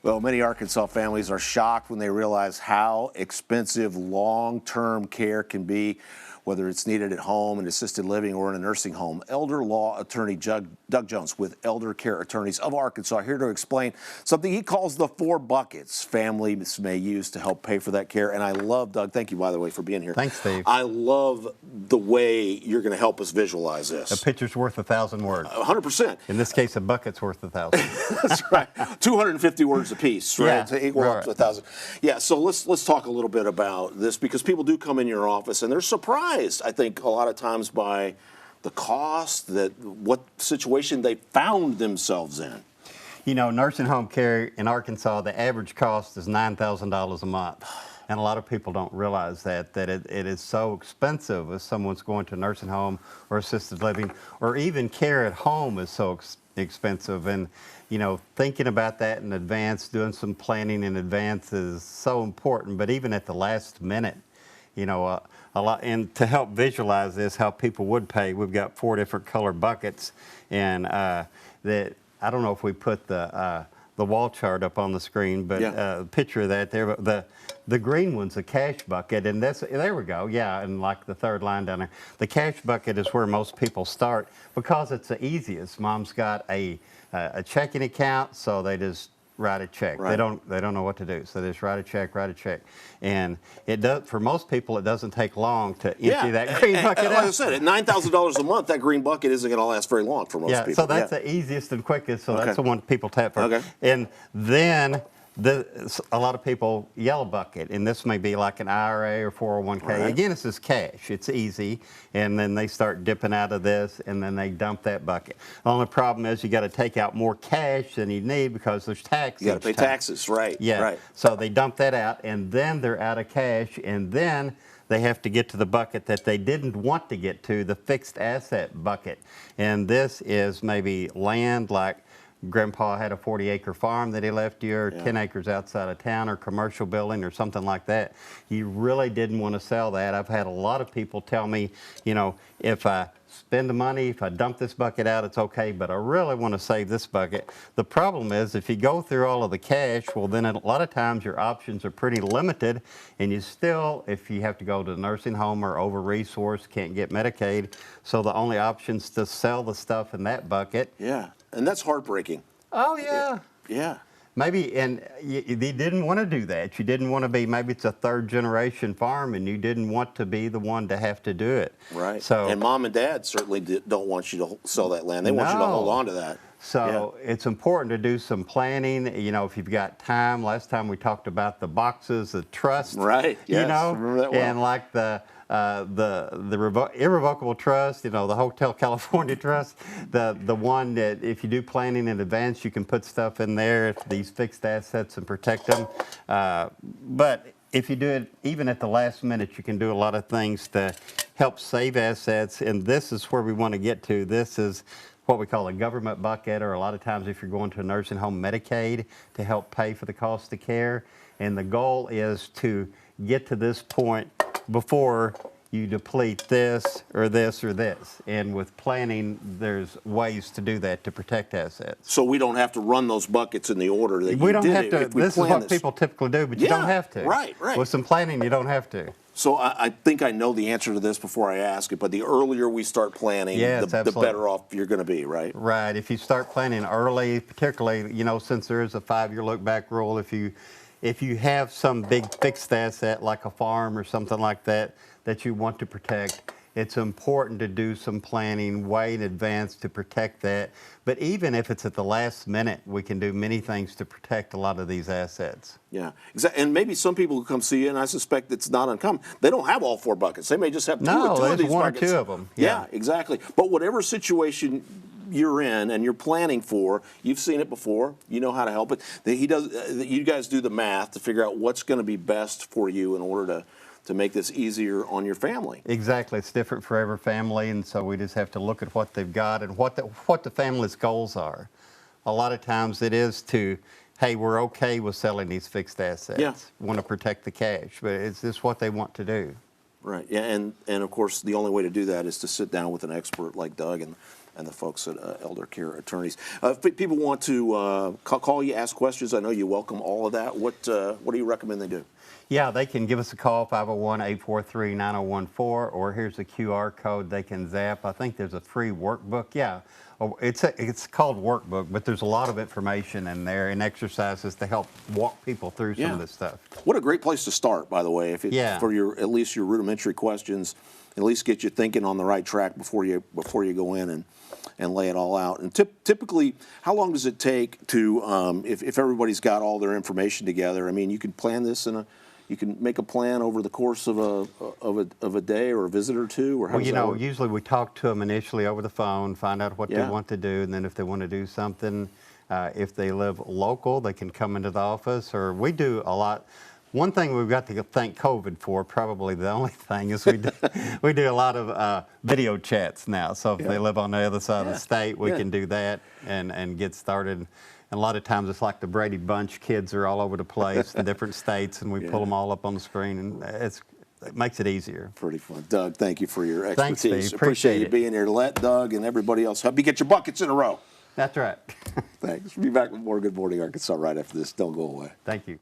Well, many Arkansas families are shocked when they realize how expensive long-term care can be, whether it's needed at home, in assisted living, or in a nursing home. Elder law attorney Doug Jones with Elder Care Attorneys of Arkansas here to explain something he calls the 4 buckets families may use to help pay for that care. And I love, Doug, thank you, by the way, for being here. Thanks, Steve. I love the way you're going to help us visualize this. A picture's worth 1,000 words. 100%. In this case, a bucket's worth 1,000. That's right. 250 words a piece, right? Yeah, To equal up to 1,000. Yeah, so let's talk a little bit about this, because people do come in your office and they're surprised, I think, a lot of times by the cost, what situation they found themselves in. You know, nursing home care in Arkansas, the average cost is $9,000 a month. And a lot of people don't realize that it is so expensive if someone's going to a nursing home or assisted living, or even care at home is so expensive. And, you know, thinking about that in advance, doing some planning in advance is so important. But even at the last minute, you know, a lot, and to help visualize this, how people would pay, we've got 4 different color buckets, and that I don't know if we put the wall chart up on the screen, but picture of that there. The green one's a cash bucket, and there we go. Yeah, and like the 3rd line down there, the cash bucket is where most people start because it's the easiest. Mom's got a checking account, so they just write a check. Right. They don't know what to do, so they just write a check, and it does. For most people, it doesn't take long to empty that green bucket out. Like I said, at $9,000 a month, that green bucket isn't going to last very long for most people. So that's the easiest and quickest. So that's the one people tap for. Okay. And then a lot of people yellow bucket, and this may be like an IRA or 401k. Right. Again, it's just cash. It's easy, and then they start dipping out of this, and then they dump that bucket. The only problem is you got to take out more cash than you need because there's tax. You got to pay taxes, right? Yeah. Right. So they dump that out, and then they're out of cash, and then they have to get to the bucket that they didn't want to get to, the fixed asset bucket. And this is maybe land, like Grandpa had a 40-acre farm that he left you, or 10 acres outside of town, or commercial building, or something like that. You really didn't want to sell that. I've had a lot of people tell me, you know, if I spend the money, if I dump this bucket out, it's okay, but I really want to save this bucket. The problem is, if you go through all of the cash, well, then a lot of times your options are pretty limited, and you still, if you have to go to a nursing home or over-resourced, can't get Medicaid, so the only option's to sell the stuff in that bucket. Yeah. And that's heartbreaking. Oh, yeah. Yeah. Maybe, and you didn't want to do that. You didn't want to be, maybe it's a 3rd-generation farm, and you didn't want to be the one to have to do it. Right. So, and Mom and Dad certainly don't want you to sell that land. They want you to hold on to that. So it's important to do some planning. You know, if you've got time. Last time we talked about the boxes, the trust. Right. Yes. You know, remember that well. And like the irrevocable trust, you know, the Hotel California trust, the one that if you do planning in advance, you can put stuff in there, these fixed assets, and protect them. But if you do it even at the last minute, you can do a lot of things to help save assets, and this is where we want to get to. This is what we call a government bucket, or a lot of times if you're going to a nursing home, Medicaid, to help pay for the cost of care. And the goal is to get to this point before you deplete this or this or this. And with planning, there's ways to do that to protect assets. So we don't have to run those buckets in the order that we you don't did have it. to. If we This is plan what people typically do, but you don't have to. Right, right. With some planning, you don't have to. So I think I know the answer to this before I ask it, but the earlier we start planning, the better off you're going to be, right? Right. If you start planning early, particularly, you know, since there is a 5-year look-back rule, if you have some big fixed asset like a farm or something like that that you want to protect, it's important to do some planning way in advance to protect that. But even if it's at the last minute, we can do many things to protect a lot of these assets. Yeah, exactly. And maybe some people who come see you, and I suspect it's not uncommon, they don't have all 4 buckets. They may just have two of these one buckets. or two of them. Yeah, exactly. But whatever situation you're in and you're planning for, you've seen it before, you know how to help it. You guys do the math to figure out what's going to be best for you in order to make this easier on your family. Exactly. It's different for every family, and so we just have to look at what they've got and what the family's goals are. A lot of times it is to, hey, we're okay with selling these fixed assets. Yeah. We want to protect the cash, but it's just what they want to do. Right. Yeah, and of course the only way to do that is to sit down with an expert like Doug and and the folks at Elder Care Attorneys. If people want to call you, ask questions, I know you welcome all of that. What do you recommend they do? Yeah, they can give us a call, 501-843-9014, or here's a QR code they can zap. I think there's a free workbook. Yeah, it's called Workbook, but there's a lot of information in there and exercises to help walk people through some of this stuff. What a great place to start, by the way, if it's for at least your rudimentary questions, at least get you thinking on the right track before you go in and lay it all out. And typically, how long does it take to, if everybody's got all their information together? I mean, you can plan this you can make a plan over the course of a day or a visit or two, or how does that work? Usually we talk to them initially over the phone, find out what they want to do, and then if they want to do something, if they live local, they can come into the office, or we do a lot. One thing we've got to thank COVID for, probably the only thing, is we do a lot of video chats now. So if they live on the other side of the state, we can do that and get started. And a lot of times it's like the Brady Bunch. Kids are all over the place in different states, and we pull them all up on the screen, and it makes it easier. Pretty fun. Doug, thank you for your expertise. Thanks, Steve. Appreciate you being here to let Doug and everybody else help you get your buckets in a row. That's right. Thanks. We'll be back with more Good Morning Arkansas right after this. Don't go away. Thank you.